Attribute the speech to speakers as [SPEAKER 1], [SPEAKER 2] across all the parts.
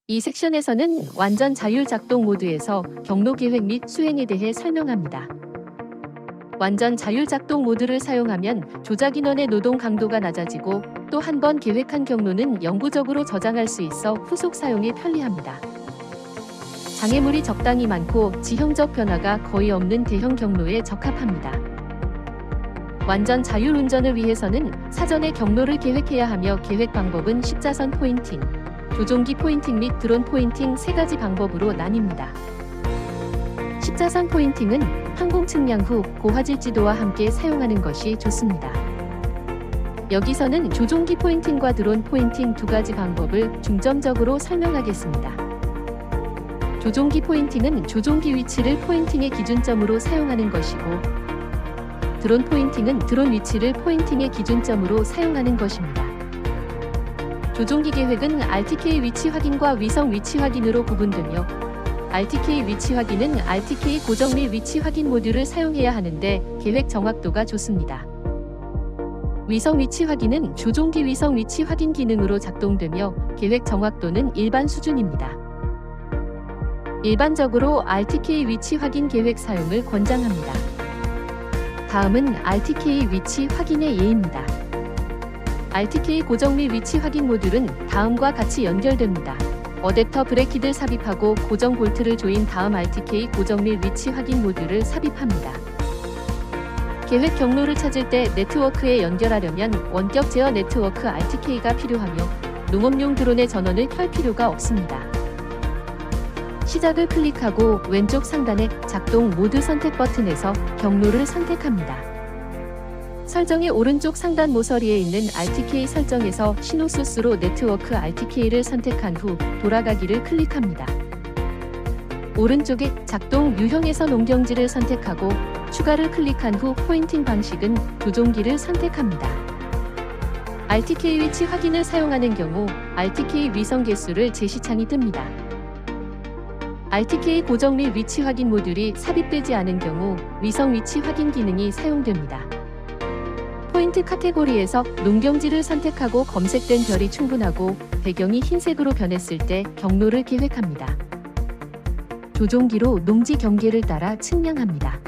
[SPEAKER 1] 이 섹션에서는 완전 자율 작동 모드에서 경로 계획 및 수행에 대해 설명합니다. 완전 자율 작동 모드를 사용하면 조작 인원의 노동 강도가 낮아지고 또 한 번 계획한 경로는 영구적으로 저장할 수 있어 후속 사용에 편리합니다. 장애물이 적당히 많고 지형적 변화가 거의 없는 대형 경로에 적합합니다. 완전 자율 운전을 위해서는 사전에 경로를 계획해야 하며 계획 방법은 십자선 포인팅, 조종기 포인팅 및 드론 포인팅 세 가지 방법으로 나뉩니다. 십자선 포인팅은 항공 측량 후 고화질 지도와 함께 사용하는 것이 좋습니다. 여기서는 조종기 포인팅과 드론 포인팅 두 가지 방법을 중점적으로 설명하겠습니다. 조종기 포인팅은 조종기 위치를 포인팅의 기준점으로 사용하는 것이고, 드론 포인팅은 드론 위치를 포인팅의 기준점으로 사용하는 것입니다. 조종기 계획은 RTK 위치 확인과 위성 위치 확인으로 구분되며, RTK 위치 확인은 RTK 고정 및 위치 확인 모듈을 사용해야 하는데 계획 정확도가 좋습니다. 위성 위치 확인은 조종기 위성 위치 확인 기능으로 작동되며 계획 정확도는 일반 수준입니다. 일반적으로 RTK 위치 확인 계획 사용을 권장합니다. 다음은 RTK 위치 확인의 예입니다. RTK 고정 및 위치 확인 모듈은 다음과 같이 연결됩니다. 어댑터 브레이크를 삽입하고 고정 볼트를 조인 다음 RTK 고정 및 위치 확인 모듈을 삽입합니다. 계획 경로를 찾을 때 네트워크에 연결하려면 원격 제어 네트워크 RTK가 필요하며 농업용 드론의 전원을 켤 필요가 없습니다. 시작을 클릭하고 왼쪽 상단의 작동 모드 선택 버튼에서 경로를 선택합니다. 설정의 오른쪽 상단 모서리에 있는 RTK 설정에서 신호 소스로 네트워크 RTK를 선택한 후 돌아가기를 클릭합니다. 오른쪽에 작동 유형에서 농경지를 선택하고 추가를 클릭한 후 포인팅 방식은 조종기를 선택합니다. RTK 위치 확인을 사용하는 경우 RTK 위성 개수를 제시창이 뜹니다. RTK 고정 및 위치 확인 모듈이 삽입되지 않은 경우 위성 위치 확인 기능이 사용됩니다. 포인트 카테고리에서 농경지를 선택하고 검색된 별이 충분하고 배경이 흰색으로 변했을 때 경로를 계획합니다. 조종기로 농지 경계를 따라 측량합니다.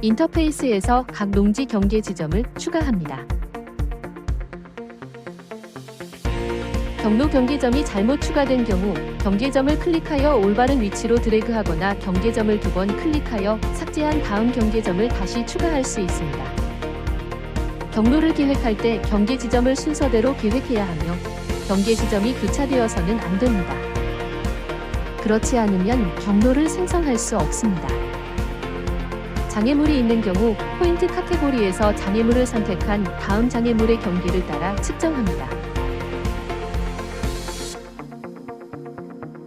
[SPEAKER 1] 인터페이스에서 각 농지 경계 지점을 추가합니다. 경로 경계점이 잘못 추가된 경우 경계점을 클릭하여 올바른 위치로 드래그하거나 경계점을 두 번 클릭하여 삭제한 다음 경계점을 다시 추가할 수 있습니다. 경로를 계획할 때 경계 지점을 순서대로 계획해야 하며 경계 지점이 교차되어서는 안 됩니다. 그렇지 않으면 경로를 생성할 수 없습니다. 장애물이 있는 경우 포인트 카테고리에서 장애물을 선택한 다음 장애물의 경계를 따라 측정합니다.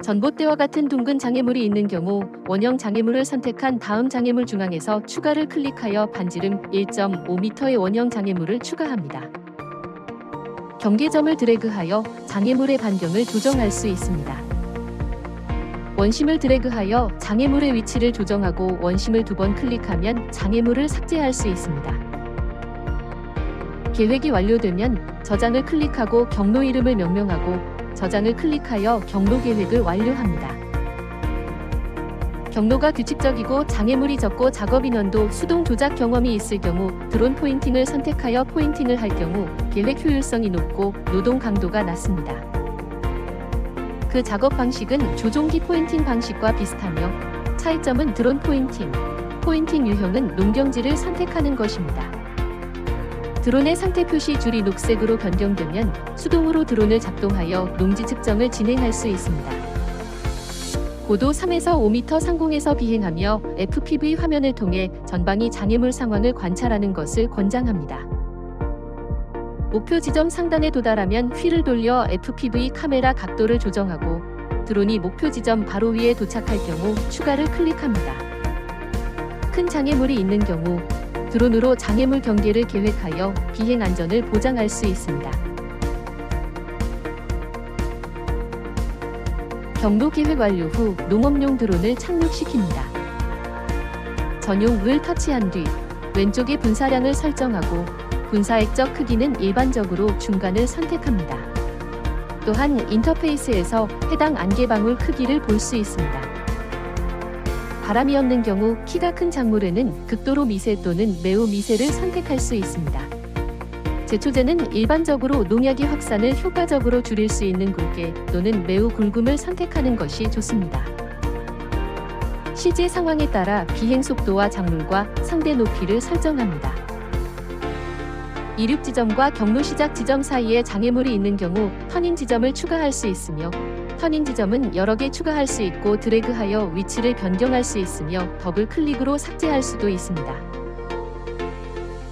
[SPEAKER 1] 전봇대와 같은 둥근 장애물이 있는 경우 원형 장애물을 선택한 다음 장애물 중앙에서 추가를 클릭하여 반지름 1.5m의 원형 장애물을 추가합니다. 경계점을 드래그하여 장애물의 반경을 조정할 수 있습니다. 원심을 드래그하여 장애물의 위치를 조정하고 원심을 두 번 클릭하면 장애물을 삭제할 수 있습니다. 계획이 완료되면 저장을 클릭하고 경로 이름을 명명하고 저장을 클릭하여 경로 계획을 완료합니다. 경로가 규칙적이고 장애물이 적고 작업 인원도 수동 조작 경험이 있을 경우 드론 포인팅을 선택하여 포인팅을 할 경우 계획 효율성이 높고 노동 강도가 낮습니다. 그 작업 방식은 조종기 포인팅 방식과 비슷하며 차이점은 드론 포인팅, 포인팅 유형은 농경지를 선택하는 것입니다. 드론의 상태 표시 줄이 녹색으로 변경되면 수동으로 드론을 작동하여 농지 측정을 진행할 수 있습니다. 고도 3에서 5m 상공에서 비행하며 FPV 화면을 통해 전방위 장애물 상황을 관찰하는 것을 권장합니다. 목표 지점 상단에 도달하면 휠을 돌려 FPV 카메라 각도를 조정하고 드론이 목표 지점 바로 위에 도착할 경우 추가를 클릭합니다. 큰 장애물이 있는 경우 드론으로 장애물 경계를 계획하여 비행 안전을 보장할 수 있습니다. 경로 계획 완료 후 농업용 드론을 착륙시킵니다. 전용을 터치한 뒤 왼쪽에 분사량을 설정하고 분사 액적 크기는 일반적으로 중간을 선택합니다. 또한 인터페이스에서 해당 안개방울 크기를 볼 수 있습니다. 바람이 없는 경우 키가 큰 작물에는 극도로 미세 또는 매우 미세를 선택할 수 있습니다. 제초제는 일반적으로 농약의 확산을 효과적으로 줄일 수 있는 굵게 또는 매우 굵음을 선택하는 것이 좋습니다. 실제 상황에 따라 비행 속도와 작물과 상대 높이를 설정합니다. 이륙 지점과 경로 시작 지점 사이에 장애물이 있는 경우 터닝 지점을 추가할 수 있으며, 터닝 지점은 여러 개 추가할 수 있고 드래그하여 위치를 변경할 수 있으며 더블 클릭으로 삭제할 수도 있습니다.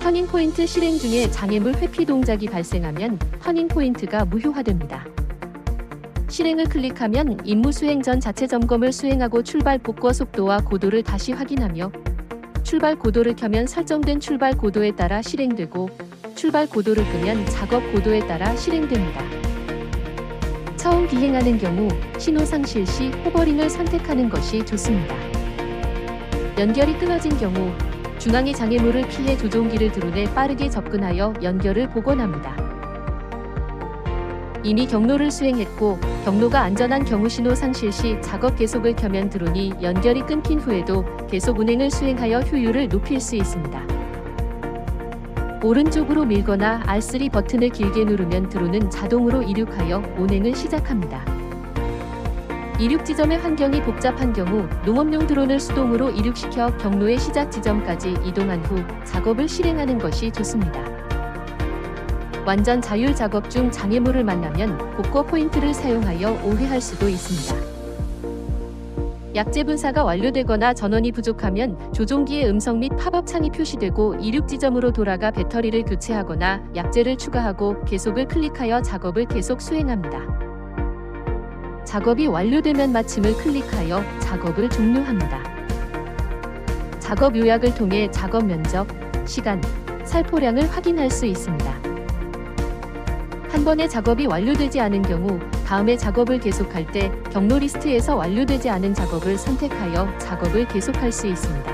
[SPEAKER 1] 터닝 포인트 실행 중에 장애물 회피 동작이 발생하면 터닝 포인트가 무효화됩니다. 실행을 클릭하면 임무 수행 전 자체 점검을 수행하고 출발 복구 속도와 고도를 다시 확인하며, 출발 고도를 켜면 설정된 출발 고도에 따라 실행되고 출발 고도를 끄면 작업 고도에 따라 실행됩니다. 처음 비행하는 경우 신호상 실시 호버링을 선택하는 것이 좋습니다. 연결이 끊어진 경우 중앙의 장애물을 피해 조종기를 드론에 빠르게 접근하여 연결을 복원합니다. 이미 경로를 수행했고 경로가 안전한 경우 신호상 실시 작업 계속을 켜면 드론이 연결이 끊긴 후에도 계속 운행을 수행하여 효율을 높일 수 있습니다. 오른쪽으로 밀거나 R3 버튼을 길게 누르면 드론은 자동으로 이륙하여 운행을 시작합니다. 이륙 지점의 환경이 복잡한 경우 농업용 드론을 수동으로 이륙시켜 경로의 시작 지점까지 이동한 후 작업을 실행하는 것이 좋습니다. 완전 자율 작업 중 장애물을 만나면 복구 포인트를 사용하여 오해할 수도 있습니다. 약재 분사가 완료되거나 전원이 부족하면 조종기의 음성 및 팝업 창이 표시되고 이륙 지점으로 돌아가 배터리를 교체하거나 약재를 추가하고 계속을 클릭하여 작업을 계속 수행합니다. 작업이 완료되면 마침을 클릭하여 작업을 종료합니다. 작업 요약을 통해 작업 면적, 시간, 살포량을 확인할 수 있습니다. 한 번에 작업이 완료되지 않은 경우 다음에 작업을 계속할 때 경로 리스트에서 완료되지 않은 작업을 선택하여 작업을 계속할 수 있습니다.